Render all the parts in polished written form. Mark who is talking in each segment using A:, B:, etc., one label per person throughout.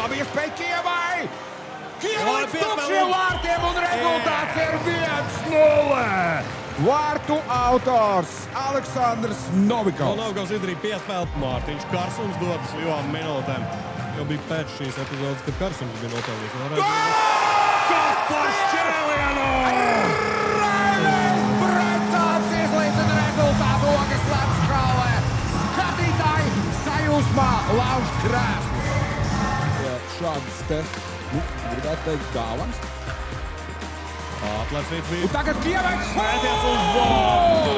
A: Labi iespēja Kievai! Kievai tukšiem vārtiem un rezultāts ir 1-0! Vārtu autors Aleksandrs Novikovs.
B: Novikovs izdarīja piespēli. Mārtiņš Karsums dodas 2 minūtēm. Jau bija pēc šīs epizodes, kad Karsums bija notēlis. Kas par šķēlienu!
A: Raivis Bracāts izlīdzina rezultātu Ogas Lepškalē. Skatītāji sajūsmā lauž krēslus. Šāds te, gribētu teikt, dāvans.
B: Atlēcīt bija.
A: Un tagad Kievai
B: Sēties uz vārtu!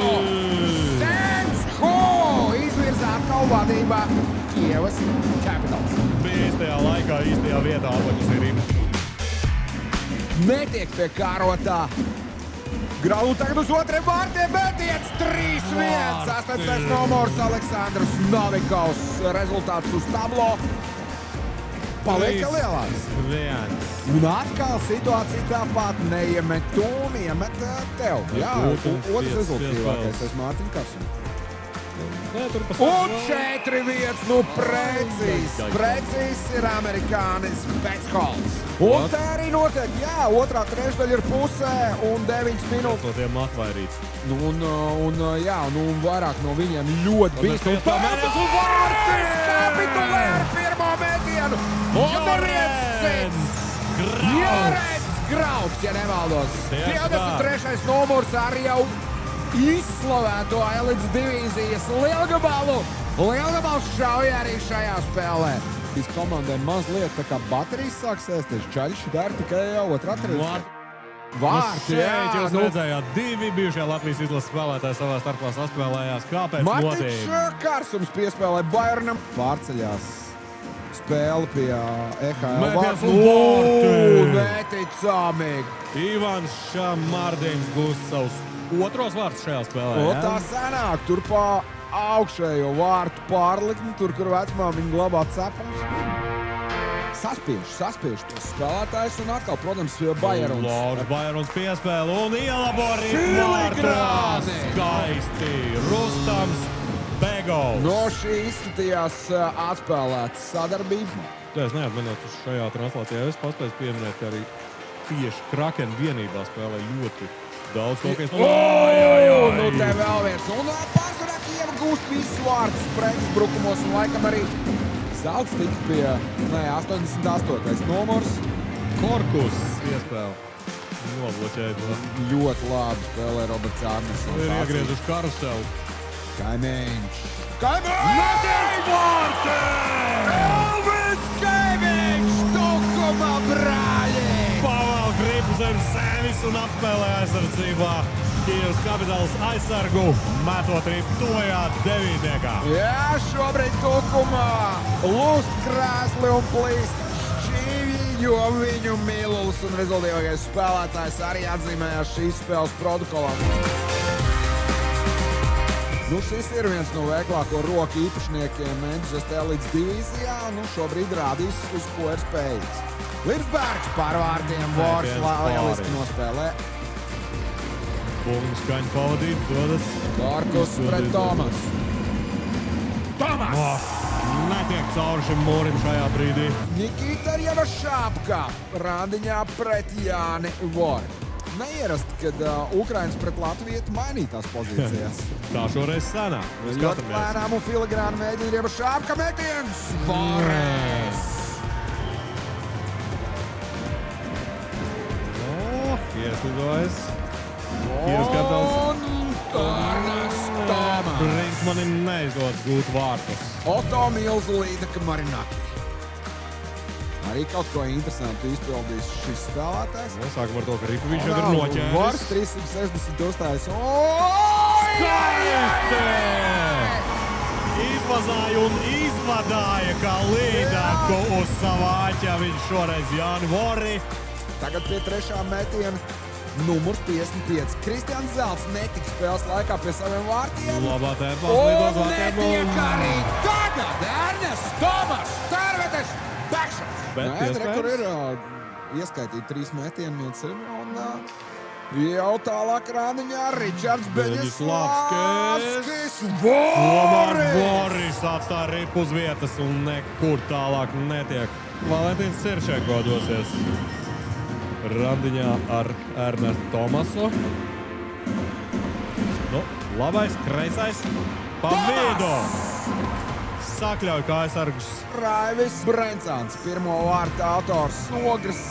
A: Sens Ho izvirza atkal vadībā Kievas Capitals.
B: Bija īstajā laikā, īstajā vietā atlakas ir.
A: Netiek pie kārotā. Graudu tagad uz otriem vārtiem, metiens 3-1. 18. numurs Aleksandrs Novikovs. Rezultāts uz tablo. Paliek lielāks. Un atkal situācija tāpat neiemet tūmi, iemet tev. Jā, otrs rezultātīvākais ir Mārtiņš Karsums. Un 4-1, nu precīzs ir amerikānis Betsholts. Un tā arī notiek, jā, otrā trešdaļa ir pusē un 9 minūtes.
B: No tiem atvairīts.
A: Un vairāk no viņiem ļoti bīstami.
B: Mēģinās un vārtis!
A: Kapitulē ar pirmo metienu. Un neviens cits. Jārēdz Grauds, ja nevaldos. 23. numurs arī jau izslavēto elites divīzijas lielgabalu. Lielgabals šauja arī šajā spēlē. Šīs komandai mazliet tā kā baterijas sāk sēsties. Čaļš dar tikai jau otrā trešā. Vārti,
B: šeit jūs redzējāt, 2 bijušie Latvijas izlases spēlētāji savā starpā saspēlējās. Kāpēc
A: Mārtiņš Karsums piespēlē Bayernam. Pārceļās spēli pie EHL vārtu. Neticamīgi.
B: Ivans Šamārdījums gūs savus otros vārtus šajā spēlē.
A: Un tā sanāk, tur pa augšējo vārtu pārlikni, tur, kur vecmāmiņa glabā cepums. Saspiež tos spēlētājs un atkal, protams, Bayerns.
B: Lauris Bayerns piespēle un ielabori vārtā. Skaisti. Rustams Begovs.
A: No šī izskatījās atspēlētas sadarbība.
B: Es neatminot uz šajā translācijā. Es paspēju pieminēt, ka arī tieši Kraken vienībā spēlē ļoti daudz kaut kas.
A: Nu te vēl viens. Un pārsvarā Kieva gūst visus vārtus pretuzbrukumos un laikam arī Zelts tika pie 88. numurs.
B: Korkus iespēle. Nobloķēt.
A: Ļoti labi spēlē Roberts Arnes.
B: Ir iegriezuši karuseli.
A: Kaimiņš!
B: Metiens vārti!
A: Elvis Kaimiņš! Tukuma brāļi!
B: Pavēl gribu zem sevis un apspēlē aizsardzībā. Kievas Capitals aizsargu metot arī tojā 9.
A: Jā, šobrīd Tukumā lūst krēsli un plīst šķīvi, jo viņu Miluls un rezultīvākais spēlētājs arī atzīmējās šīs spēles protokolā. Šis ir viens no veiklāko roku īpašniekiem Manchester elites divīzijā. Šobrīd rādīs, uz ko ir spējīgs. Lirsbergs par vārtiem, Vors lieliski nospēlē.
B: Bumbu skaņu pavadīt, dodas.
A: Korkus pret Tomas. Tomas!
B: Netiek cauri šim mūrim šajā brīdī.
A: Nikita Javašāpka randiņā pret Jāni Vori. Neierasti, kad Ukrainas pret Latviju mainītās pozīcijās.
B: Tā šoreiz sanāk.
A: Ļoti lēnām un filigrāni mēģina Javašāpka metiens. Vores!
B: Ieslidojas. Kievas Capitals.
A: Un Tomas.
B: Brinkmanim neizdodas gūt vārtus.
A: Oto Milzu Līdaka Marinaki. Arī kaut ko interesantu izpildījis šis spēlētājs.
B: Sākam ar to, ka Ripovičs jau ir noķēris.
A: Vars 360 uzstājas.
B: Skaisti! Izvazāja un izvadāja kā Līdaku uz savā aķa. Viņš šoreiz Jāni Vori.
A: Tagad pie trešā metiena. Numurs 55. Kristians Zelts netika spēles laikā pie saviem vārtiem.
B: Labā tempā slīdos vārtiem.
A: Un netiek arī tagad Ernests Tomas Stārvetes backshot. Tur ir ieskaitīti 3 metieni, viens ir. Un Jau tālāk randiņā Ričards
B: Beņislavskis.
A: Beņislavskis.
B: Tomēr
A: Voris!
B: Boris atstāja ripu uz vietas un nekur tālāk netiek. Valentīns Ciršēko dosies randiņā ar Ernestu Tomasu. Nu, labais, kreisais, pa vidu. Sakļauj kājasargus.
A: Raivis Brencāns, pirmo vārtu autors Ogres,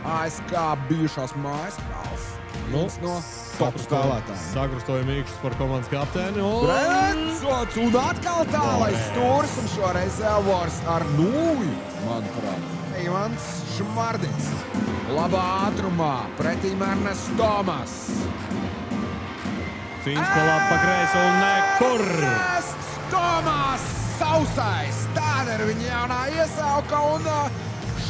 A: ASK bijušās mājas kāls. Viens no top spēlētājiem.
B: Sakrustoja mīkšus par komandas kapteini un...
A: Brencāns un atkal tālais stūris un šoreiz Elvors ar nulli, manuprāt. Ivans Šmardins. Labā ātrumā, pretīm Ernests Tomas.
B: Fins pa labi pa kreisi un nekur.
A: Ernests Tomas, sausais. Tāda ir viņa jaunā iesauka un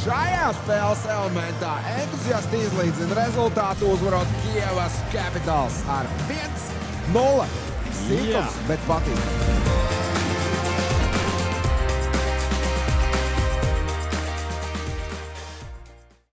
A: šajā spēles elementā entuziasti izlīdzina rezultātu uzvarot Kievas Capitals ar 1-0. Sīkums, bet patīk.